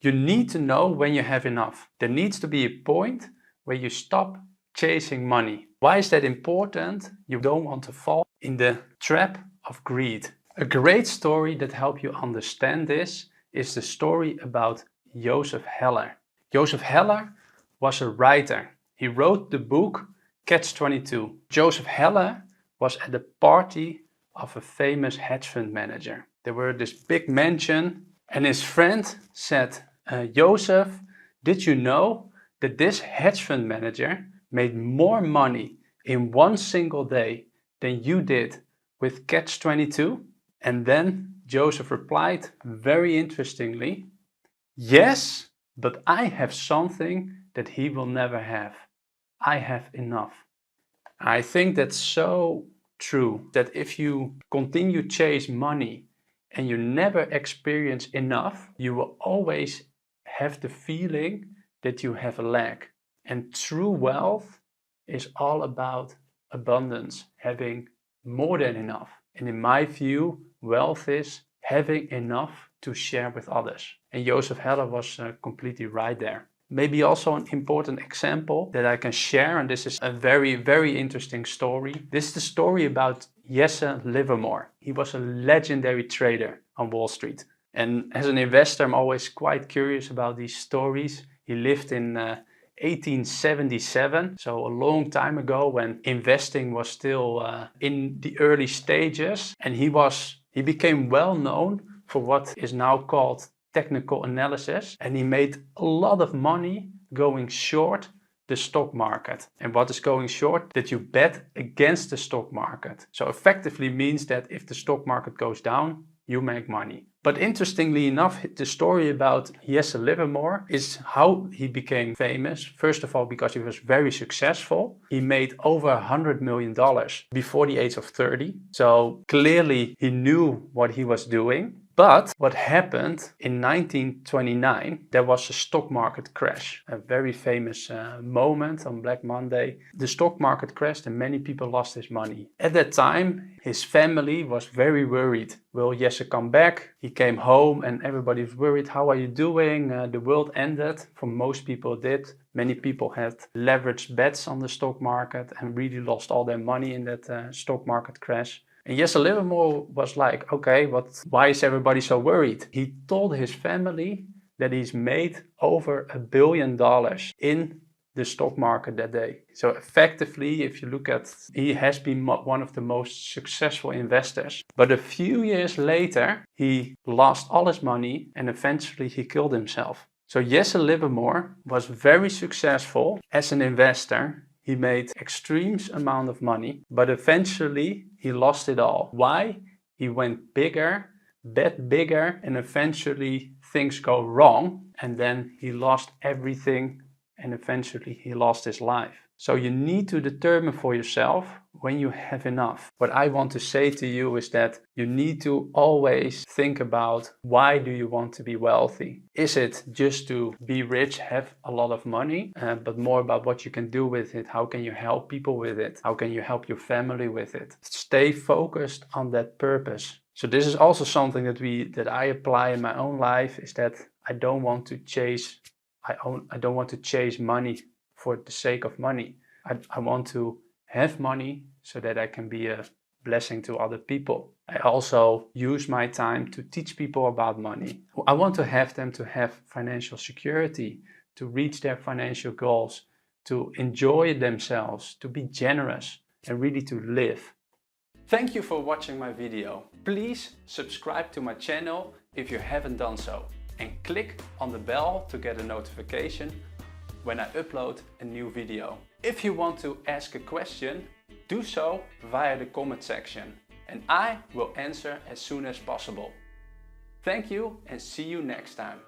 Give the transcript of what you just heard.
You need to know when you have enough. There needs to be a point where you stop chasing money. Why is that important? You don't want to fall in the trap of greed. A great story that helps you understand this is the story about Joseph Heller. Joseph Heller was a writer. He wrote the book Catch-22. Joseph Heller was at the party of a famous hedge fund manager. There were this big mansion and his friend said, Joseph, did you know that this hedge fund manager made more money in one single day than you did with Catch-22? And then Joseph replied very interestingly, yes, but I have something that he will never have. I have enough. I think that's so true, that if you continue chase money and you never experience enough, you will always have the feeling that you have a lack. And true wealth is all about abundance, having more than enough. And in my view, wealth is having enough to share with others. And Joseph Heller was completely right there. Maybe also an important example that I can share, and this is a very, very interesting story. This is the story about Jesse Livermore. He was a legendary trader on Wall Street. And as an investor, I'm always quite curious about these stories. He lived in 1877, so a long time ago when investing was still in the early stages. And he became well known for what is now called technical analysis, and he made a lot of money going short the stock market. And what is going short? That you bet against the stock market. So effectively means that if the stock market goes down, you make money. But interestingly enough, the story about Jesse Livermore is how he became famous. First of all, because he was very successful. He made over $100 million before the age of 30. So clearly he knew what he was doing. But what happened in 1929, there was a stock market crash, a very famous moment on Black Monday. The stock market crashed and many people lost his money. At that time, his family was very worried. Will Jesse come back? He came home and everybody was worried. How are you doing? The world ended. For most people it did. Many people had leveraged bets on the stock market and really lost all their money in that stock market crash. And Jesse Livermore was like, okay, why is everybody so worried? He told his family that he's made over $1 billion in the stock market that day. So effectively, if you look at, he has been one of the most successful investors. But a few years later, he lost all his money and eventually he killed himself. So Jesse Livermore was very successful as an investor. He made extreme amount of money, but eventually he lost it all. Why? He went bigger, bet bigger, and eventually things go wrong. And then he lost everything and eventually he lost his life. So you need to determine for yourself when you have enough. What I want to say to you is that you need to always think about, why do you want to be wealthy? Is it just to be rich, have a lot of money, but more about what you can do with it? How can you help people with it? How can you help your family with it? Stay focused on that purpose. So this is also something that I apply in my own life, is that I don't want to chase money for the sake of money. I want to have money so that I can be a blessing to other people. I also use my time to teach people about money. I want to have them to have financial security, to reach their financial goals, to enjoy themselves, to be generous, and really to live. Thank you for watching my video. Please subscribe to my channel if you haven't done so, and click on the bell to get a notification when I upload a new video. If you want to ask a question, do so via the comment section and I will answer as soon as possible. Thank you and see you next time.